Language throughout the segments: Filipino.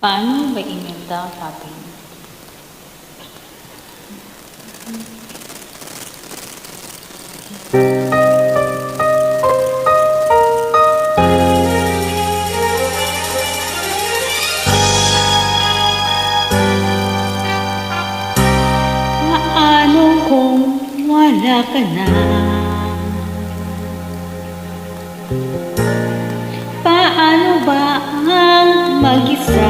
Paano ba imelda natin? Paano kung wala ka na? Paano ba ang mag-isa?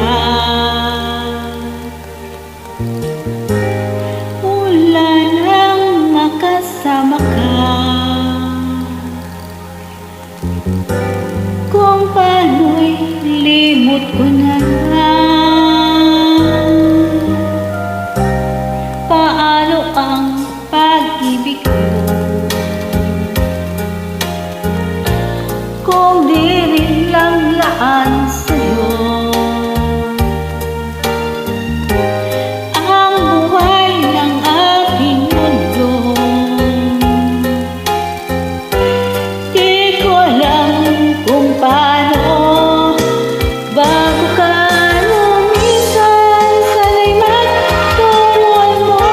Wala nang makasama ka. Kung paano'y limot ko na. Paano ang pag-ibig ko? Kung di rin lang laan sa'yo ang buhay ng aking mundo. Di ko alam kung paano bago ka lumisan. Sana'y magturuan mo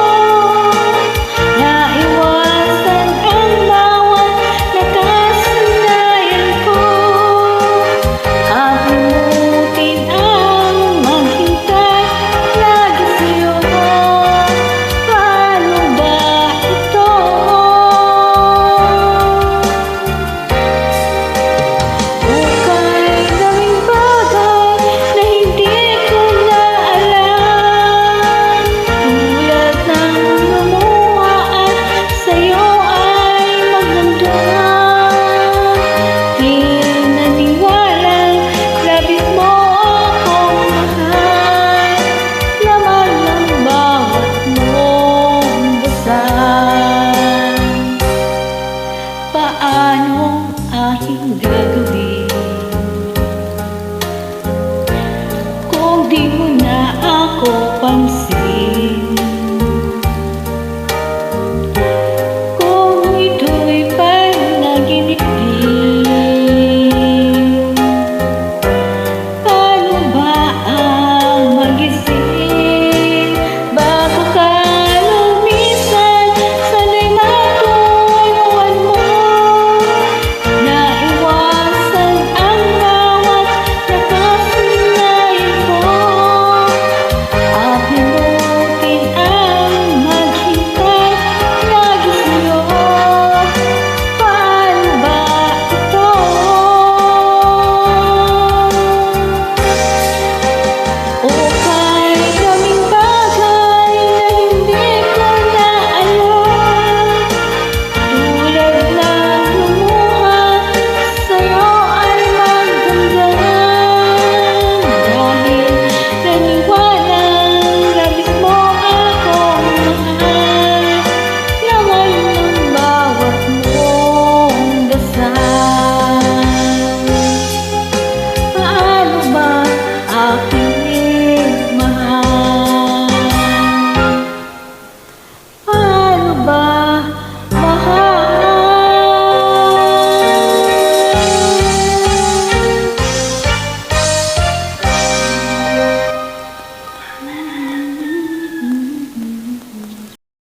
na iwasan ang bawat nakasanayan ko. Abutin ang maghintay lagi sa'yo. Paano ba ito? Hukay daming bagay na hindi ko na alam. Tulad ng lumuha at sa'yo ay maganda. Di naniwalang labis mo akong mahal. Laman ng bawat mong dasal. Paano aking gagawin kung di mo na ako pansin?